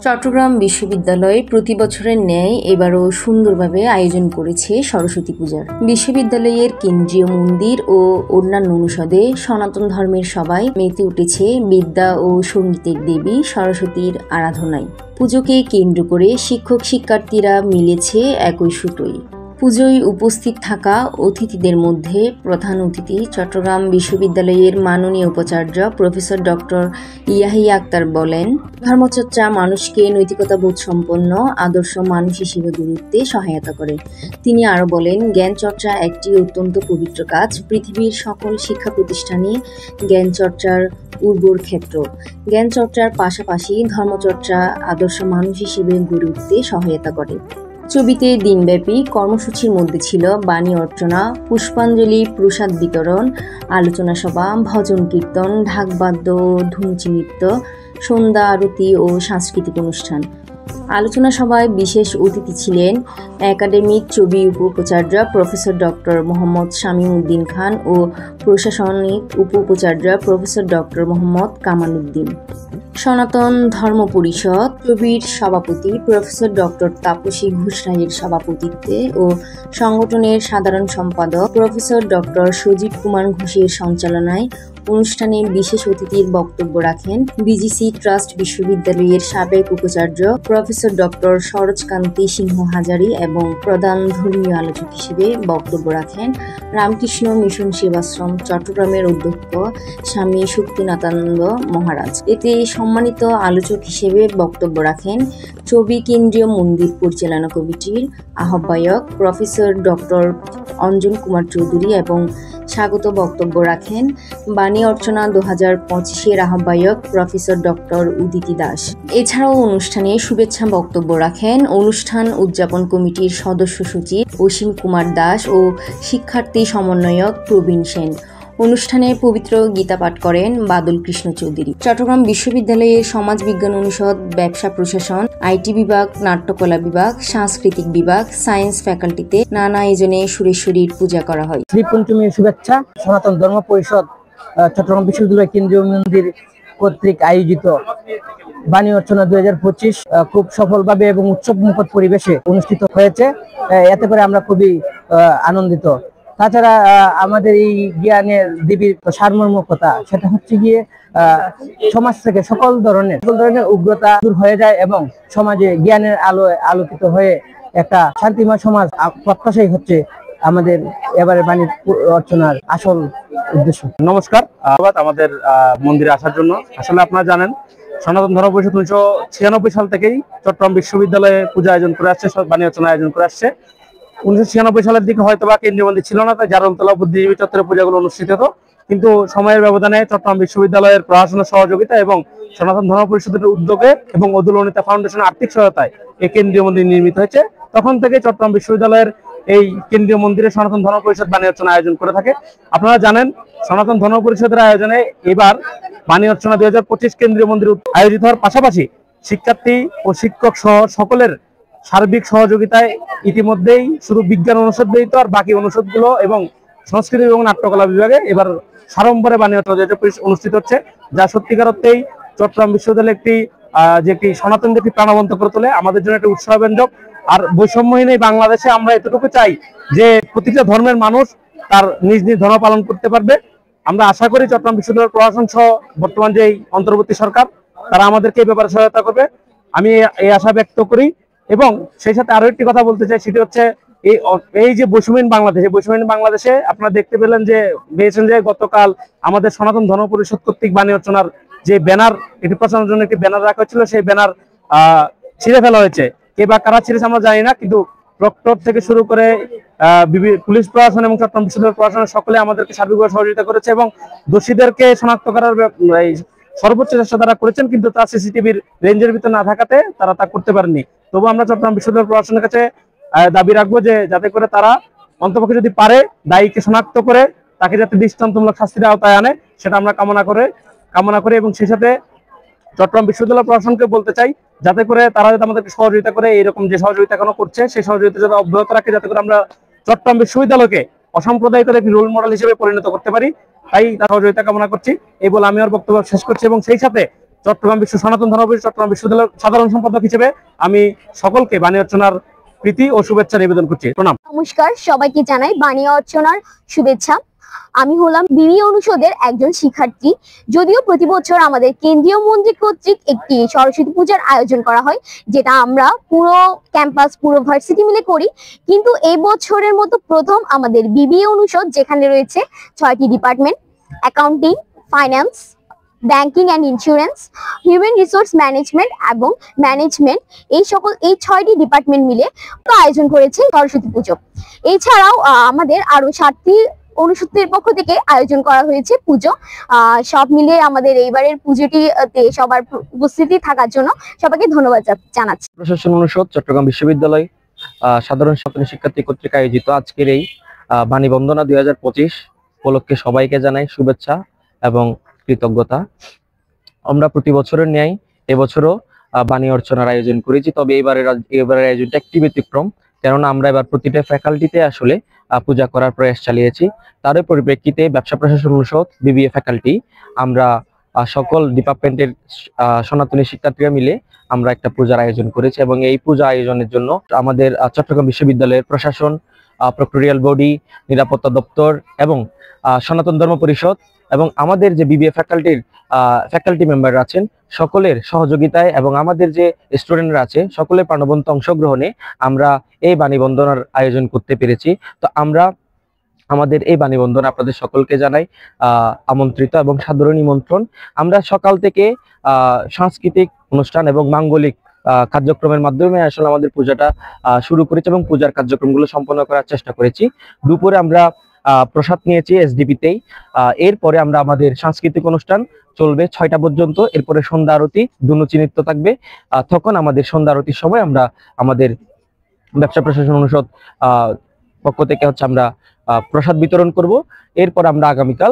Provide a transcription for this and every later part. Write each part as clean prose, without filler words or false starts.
চট্টগ্রাম বিশ্ববিদ্যালয় প্রতি বছরের ন্যায় এবারও সুন্দরভাবে আয়োজন করেছে সরস্বতী পূজার। বিশ্ববিদ্যালয়ের কেন্দ্রীয় মন্দির ও অন্যান্য অনুষদে সনাতন ধর্মের সবাই মেতে উঠেছে বিদ্যা ও সঙ্গীতের দেবী সরস্বতীর আরাধনায়। পুজোকে কেন্দ্র করে শিক্ষক শিক্ষার্থীরা মিলেছে একই সুতোয়। পুজোয় উপস্থিত থাকা অতিথিদের মধ্যে প্রধান অতিথি চট্টগ্রাম বিশ্ববিদ্যালয়ের মাননীয় উপাচার্য প্রফেসর ডক্টর ইয়াহিয়া আক্তার বলেন, ধর্মচর্চা মানুষকে নৈতিকতাবোধ সম্পন্ন আদর্শ মানুষ হিসেবে গড়ে উঠতে সহায়তা করে। তিনি আরও বলেন, জ্ঞান চর্চা একটি অত্যন্ত পবিত্র কাজ। পৃথিবীর সকল শিক্ষা প্রতিষ্ঠানে জ্ঞান চর্চার উর্বর ক্ষেত্র। জ্ঞান চর্চার পাশাপাশি ধর্মচর্চা আদর্শ মানুষ হিসেবে গড়ে উঠতে সহায়তা করে। ছবিতে দিনব্যাপী কর্মসূচির মধ্যে ছিল বাণী অর্চনা, পুষ্পাঞ্জলি, প্রসাদ বিতরণ, আলোচনা সভা, ভজন কীর্তন, ঢাকবাদ্য, ধুমচি নৃত্য, সন্ধ্যা আরতি ও সাংস্কৃতিক অনুষ্ঠান। আলোচনা সভায় বিশেষ অতিথি ছিলেন একাডেমিক ছবি উপ-উপাচার্য প্রফেসর ডক্টর মোহাম্মদ শামীম উদ্দিন খান ও প্রশাসনিক উপ-উপাচার্য প্রফেসর ডক্টর মোহাম্মদ কামাল উদ্দিন। সনাতন ধর্ম পরিষদ ছবির সভাপতি প্রফেসর ডক্টর তাপসী ঘোষ রায়ের সভাপতিত্বে ও সংগঠনের সাধারণ সম্পাদক প্রফেসর ডক্টর সজীব কুমার ঘোষের সঞ্চালনায় অনুষ্ঠানে বিশেষ অতিথির বক্তব্য রাখেন বিজিসি ট্রাস্ট বিশ্ববিদ্যালয়ের সাবেক উপাচার্য প্রফেসর ডক্টর সরোজকান্তি সিংহ হাজারী এবং প্রধান ধর্মীয় আলোচক হিসেবে বক্তব্য রাখেন রামকৃষ্ণ মিশন সেবাশ্রম চট্টগ্রামের অধ্যক্ষ স্বামী শক্তিনাথানন্দ মহারাজ। এতে সম্মানিত আলোচক হিসেবে বক্তব্য রাখেন ছবি কেন্দ্রীয় মন্দির পরিচালনা কমিটির আহ্বায়ক প্রফেসর ডক্টর অঞ্জন কুমার চৌধুরী এবং স্বাগত বক্তব্য রাখেন বাণী অর্চনা 2025-এর আহ্বায়ক প্রফেসর ডক্টর উদিতি দাস। এছাড়াও অনুষ্ঠানে শুভেচ্ছা বক্তব্য রাখেন অনুষ্ঠান উদযাপন কমিটির সদস্য সচিব অসীম কুমার দাস ও শিক্ষার্থী সমন্বয়ক প্রবীণ সেন। অনুষ্ঠানে পবিত্র গীতা পাঠ করেন বাদল কৃষ্ণ চৌধুরী। চট্টগ্রাম বিশ্ববিদ্যালয়ের সমাজ বিজ্ঞান অনুষদ, ব্যবসা প্রশাসন, আইটি বিভাগ, নাট্যকলা বিভাগ, সাংস্কৃতিক বিভাগ, সায়েন্স ফ্যাকাল্টিতে নানা আয়োজনে সুরেশ্বরীর পূজা করা হয়। শ্রী পঞ্চমীর শুভেচ্ছা। সনাতন ধর্ম পরিষদ চট্টগ্রাম বিশ্ববিদ্যালয় কেন্দ্রীয় মন্দির কর্তৃক আয়োজিত বাণী অর্চনা 2025 খুব সফলভাবে এবং উৎসব মুখর পরিবেশে অনুষ্ঠিত হয়েছে। এতে করে আমরা খুবই আনন্দিত। তাছাড়া আমাদের এই জ্ঞানের দেবীর সারমর্মকতা, সেটা হচ্ছে গিয়ে সমাজ থেকে সকল ধরনের উগ্রতা দূর হয়ে যায় এবং সমাজে জ্ঞানের আলোয় আলোকিত হয়ে একটা শান্তিময় সমাজ প্রত্যাশাই হচ্ছে আমাদের এবারে বাণী অর্চনার আসল উদ্দেশ্য। নমস্কার, আমাদের মন্দিরে আসার জন্য। আসলে আপনারা জানেন, সনাতন ধর্ম পরিষদ 1996 সাল থেকেই চট্টগ্রাম বিশ্ববিদ্যালয়ে পূজা আয়োজন করে আসছে, বাণী অর্চনা আয়োজন করে আসছে। 1996 সালের দিকে হয়তো বা কেন্দ্রীয় মন্দির ছিল না, তাই জারণতলা বুদ্ধিজীবী চত্বরে পূজাগুলো অনুষ্ঠিত হতো। কিন্তু সময়ের ব্যবধানে চট্টগ্রাম বিশ্ববিদ্যালয়ের প্রশাসনের সহযোগিতা এবং সনাতন ধর্ম পরিষদের উদ্যোগে এবং অদুলনিতা ফাউন্ডেশনের আর্থিক সহায়তায় এই কেন্দ্রীয় মন্দির নির্মিত হয়েছে। তখন থেকে চট্টগ্রাম বিশ্ববিদ্যালয়ের এই কেন্দ্রীয় মন্দিরে সনাতন ধর্ম পরিষদ বাণী অর্চনা আয়োজন করে থাকে। আপনারা জানেন, সনাতন ধর্ম পরিষদের আয়োজনে এবার বাণী অর্চনা 2025 কেন্দ্রীয় মন্দির আয়োজিত হওয়ার পাশাপাশি শিক্ষার্থী ও শিক্ষক সহ সকলের সার্বিক সহযোগিতায় ইতিমধ্যেই শুধু বিজ্ঞান অনুষদ ব্যতীত আর বাকি অনুষদগুলো এবং সংস্কৃতি এবং নাট্যকলা বিভাগে এবার সাড়ম্বরে বাণী অর্চনা 2025 অনুষ্ঠিত হচ্ছে, যা সত্যিকার অর্থেই চট্টগ্রাম বিশ্ববিদ্যালয়ের একটি সনাতনকে একটি প্রাণবন্ত করে তোলে, আমাদের জন্য একটা উৎসাহব্যঞ্জক। আর বৈষম্যহীন এই বাংলাদেশে আমরা এতটুকু চাই যে প্রতিটা ধর্মের মানুষ তার নিজ নিজ ধর্ম পালন করতে পারবে। আমরা আশা করি চট্টগ্রাম বিশ্ববিদ্যালয়ের প্রশাসন সহ বর্তমান যে অন্তর্বর্তী সরকার, তারা আমাদেরকে এই ব্যাপারে সহায়তা করবে, আমি এই আশা ব্যক্ত করি। এবং সেই সাথে আরো একটি কথা বলতে চাই, সেটি হচ্ছে এই যে বৈষম্যহীন বাংলাদেশে আপনারা দেখতে পেলেন যে গতকাল আমাদের সনাতন ধর্ম পরিষদ কর্তৃক বাণী অর্চনার যে ব্যানার, এটি প্রচারের জন্য একটি ব্যানার রাখা হয়েছিল, সেই ব্যানার ছিঁড়ে ফেলা হয়েছে। কে বা কারা ছিঁড়েছে আমরা জানি না, কিন্তু প্রক্টর থেকে শুরু করে পুলিশ প্রশাসন এবং চট্টগ্রাম বিশ্ববিদ্যালয় প্রশাসনের সকলে আমাদেরকে সার্বিকভাবে সহযোগিতা করেছে এবং দোষীদেরকে শনাক্ত করার সর্বোচ্চ চেষ্টা তারা করেছেন, কিন্তু তা সিসিটিভির রেঞ্জের ভিতরে না থাকাতে তারা তা করতে পারেনি। তবু আমরা চট্টগ্রাম বিশ্ববিদ্যালয় প্রশাসনের কাছে দাবি রাখবো যে যাতে করে তারা অন্তপক্ষে যদি পারে দায়ীকে শনাক্ত করে তাকে যাতে দৃষ্টান্তমূলক শাস্তির আওতায় আনে, সেটা আমরা কামনা করে এবং সেই সাথে চট্টগ্রাম বিশ্ববিদ্যালয় প্রশাসনকে বলতে চাই যাতে করে তারা যাতে আমাদেরকে সহযোগিতা করে, এইরকম যে সহযোগিতা এখনো করছে সেই সহযোগিতা যাতে অব্যাহত রাখে, যাতে করে আমরা চট্টগ্রাম বিশ্ববিদ্যালয়কে অসাম্প্রদায়িকতার একটি রোল মডেল হিসেবে পরিণত করতে পারি। তাই তার সহযোগিতা কামনা করছি। এই বলে আমি আমার বক্তব্য শেষ করছি এবং সেই সাথে চট্টগ্রাম বিশ্ব সনাতন ধর্ম পরিষদ চট্টগ্রাম বিশ্ববিদ্যালয়ের সাধারণ সম্পাদক হিসেবে আমি সকলকে বাণী অর্চনার প্রীতি ও শুভেচ্ছা নিবেদন করছি। প্রণাম। নমস্কার, সবাইকে জানাই বাণী অর্চনার শুভেচ্ছা। আমি হলাম বিবি অনুষদের একজন শিক্ষার্থী। যদিও প্রতি বছর আমাদের কেন্দ্রীয় মন্দির কর্তৃক একটি সরস্বতী পূজার আয়োজন করা হয়, যেটা আমরা পুরো ক্যাম্পাস পুরো ভার্সিটি মিলে করি, কিন্তু এই বছরের মতো প্রথম আমাদের বিবিএ অনুষদ, যেখানে রয়েছে 6টি department: accounting, finance, banking and insurance, human resource management এবং ম্যানেজমেন্ট, এই 6টি ডিপার্টমেন্ট মিলে আয়োজন করেছে সরস্বতী পুজো। এছাড়াও আমাদের আরো 7টি অনুষদের পক্ষ থেকে আয়োজন করা হয়েছে পুজো। সব মিলে আমাদের এইবারের পুজোটিতে সবার উপস্থিতি থাকার জন্য সবাইকে ধন্যবাদ জানাচ্ছি। প্রশাসন অনুষদ চট্টগ্রাম বিশ্ববিদ্যালয় সাধারণ ছাত্র শিক্ষার্থী কর্তৃক আয়োজিত আজকের এই বাণী বন্দনা 2025 উপলক্ষে সবাইকে জানাই শুভেচ্ছা এবং কৃতজ্ঞতা। আমরা প্রতি বছরের ন্যায় এবছরও বাণী অর্চনার আয়োজন করেছি, তবে এবারের আয়োজনটা একটি ব্যতিক্রম, কেননা আমরা এবার প্রতিটা ফ্যাকাল্টিতে আসলে পূজা করার প্রয়াস চালিয়েছি। তারই পরিপ্রেক্ষিতে ব্যবসা প্রশাসন অনুষদ, বিবিএ ফ্যাকাল্টি, আমরা সকল ডিপার্টমেন্টের সনাতনী শিক্ষার্থীরা মিলে আমরা একটা পূজার আয়োজন করেছি, এবং এই পূজা আয়োজনের জন্য আমাদের চট্টগ্রাম বিশ্ববিদ্যালয়ের প্রশাসন, প্রক্টোরিয়াল বডি, নিরাপত্তা দপ্তর এবং সনাতন ধর্ম পরিষদ এবং আমাদের যে বিবিএ ফ্যাকাল্টি মেম্বার আছেন সকলের সহযোগিতায় এবং আমাদের যে স্টুডেন্টরা আছে সকলের প্রাণবন্ত অংশগ্রহণে আমরা এই বাণী বন্দনার আয়োজন করতে পেরেছি। তো আমরা আমাদের এই বাণী বন্দনা আপনাদের সকলকে জানাই আমন্ত্রিত এবং সাদর নিমন্ত্রণ। আমরা সকাল থেকে সাংস্কৃতিক অনুষ্ঠান এবং মাঙ্গলিক কার্যক্রমের মাধ্যমে আসলে আমাদের পূজাটা শুরু করেছি এবং পূজার কার্যক্রমগুলো সম্পন্ন করার চেষ্টা করেছি। দুপুরে আমরা প্রসাদ নিয়েছি এসডিপিতেই। এরপরে আমরা আমাদের সাংস্কৃতিক অনুষ্ঠান চলবে 6টা পর্যন্ত। এরপরে সন্ধ্যা আরতি, ধুনুচি নৃত্য থাকবে। তখন আমাদের সন্ধ্যা আরতির সময় আমরা আমাদের ব্যবসা প্রশাসন অনুষদ পক্ষ থেকে আমরা প্রসাদ বিতরণ করব। এরপর আমরা আগামীকাল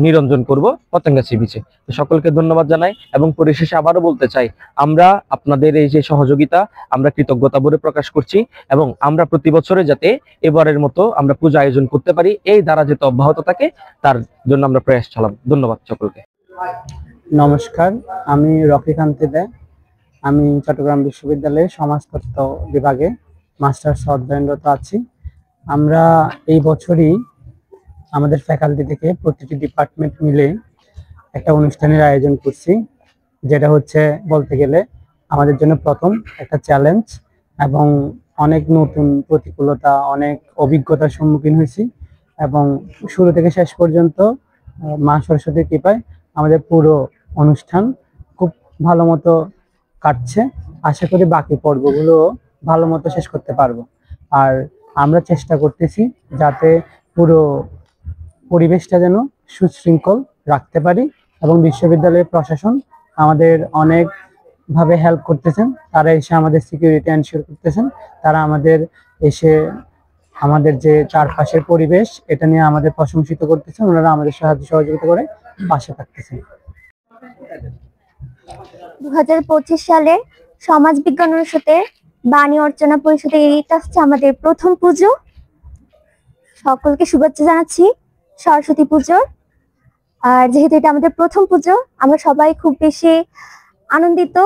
নিরঞ্জন করব পতেঙ্গাছি বিচে। সকলকে ধন্যবাদ জানাই এবং পরিশেষে আবারও বলতে চাই, আমরা আপনাদের এই যে সহযোগিতা আমরা কৃতজ্ঞতা বলে প্রকাশ করছি, এবং আমরা প্রতি বছরে যাতে এবারের মতো আমরা পূজা আয়োজন করতে পারি, এই ধারা যাতে অব্যাহত থাকে তার জন্য আমরা প্রয়াস চালাব। ধন্যবাদ সকলকে। নমস্কার, আমি রকিকান্তি দে। আমি চট্টগ্রাম বিশ্ববিদ্যালয়ের সমাজতত্ত্ব বিভাগে মাস্টার্স অধ্যয়নরত আছি। আমরা এই বছরই আমাদের ফ্যাকাল্টি থেকে প্রতিটি ডিপার্টমেন্ট মিলে একটা অনুষ্ঠানের আয়োজন করছি, যেটা হচ্ছে বলতে গেলে আমাদের জন্য প্রথম একটা চ্যালেঞ্জ, এবং অনেক নতুন প্রতিকূলতা, অনেক অভিজ্ঞতার সম্মুখীন হয়েছি, এবং শুরু থেকে শেষ পর্যন্ত মা সরস্বতীর কৃপায় আমাদের পুরো অনুষ্ঠান খুব ভালো মতো কাটছে। আশা করি বাকি পর্বগুলো ভালো মতো শেষ করতে পারবো। আর আমরা চেষ্টা করতেছি যাতে পুরো পরিবেশটা যেন সুশৃঙ্খল রাখতে পারি, এবং বিশ্ববিদ্যালয়ের প্রশাসন আমাদের অনেকভাবে হেল্প করতেছেন। তারা এসে আমাদের সিকিউরিটি এনশিওর করতেছেন। তারা আমাদের এসে আমাদের যে চারপাশের পরিবেশ এটা নিয়ে আমাদের প্রশংসিত করতেছেন। ওনারা আমাদের সাহায্য সহযোগিতা করে পাশে থাকতেছেন। 2025 সালে সমাজ বিজ্ঞান অনুষদে বাণী অর্চনা পরিষদে এটা হচ্ছে আমাদের প্রথম পুজো। সকলকে শুভেচ্ছা জানাচ্ছি সরস্বতী পুজোর। আর যেহেতু এটা আমাদের প্রথম পুজো, আমরা সবাই খুব বেশি আনন্দিত।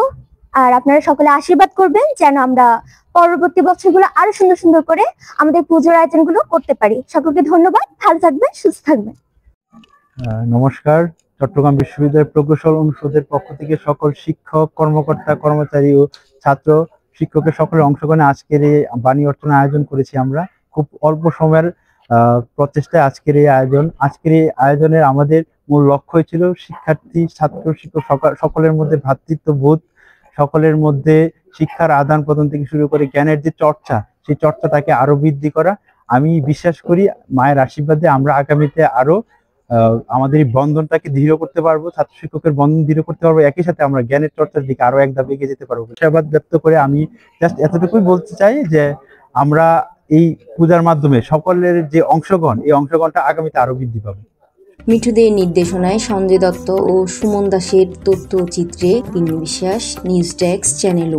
আর আপনারা সকলে আশীর্বাদ করবেন যেন আমরা পরবর্তী বছরগুলো আরো সুন্দর সুন্দর করে আমাদের পুজোর আয়োজনগুলো করতে পারি। সকলকে ধন্যবাদ, ভালো থাকবেন, সুস্থ থাকবেন। নমস্কার, চট্টগ্রাম বিশ্ববিদ্যালয়ের প্রকৌশল অনুষদের পক্ষ থেকে সকল শিক্ষক, কর্মকর্তা, কর্মচারী ও ছাত্র শিক্ষকের সকলের অংশগ্রহণে আজকের এই বাণী অর্চনা আয়োজন করেছি। আমরা খুব অল্প সময়ের প্রচেষ্টায় আজকের এই আয়োজন। আজকের এই আয়োজনের আমাদের মূল লক্ষ্যই ছিল শিক্ষার্থী, ছাত্র, শিক্ষক সকলের মধ্যে ভ্রাতৃত্ববোধ, সকলের মধ্যে শিক্ষার আদান প্রদান থেকে শুরু করে জ্ঞানের যে চর্চা, সেই চর্চাটাকে আরো বৃদ্ধি করা। আমি বিশ্বাস করি মায়ের আশীর্বাদে আমরা আগামীতে আরো আমাদের এই বন্ধনটাকে দৃঢ় করতে পারবো, ছাত্র শিক্ষকের বন্ধন দৃঢ় করতে পারবো। একই সাথে আমরা জ্ঞানের চর্চার দিকে আরো এক ধাপ এগিয়ে যেতে পারবো। আশীর্বাদ ব্যক্ত করে আমি জাস্ট এতটুকুই বলতে চাই যে আমরা এই পূজার মাধ্যমে সকলের যে অংশগ্রহণ, এই অংশগ্রহণটা আগামীতে আরো বৃদ্ধি পাবে। মিঠুদের নির্দেশনায় সঞ্জয় দত্ত ও সুমন দাসের তথ্যচিত্রে পিন্নু বিশ্বাস, নিউজ ডেস্ক, চ্যানেল।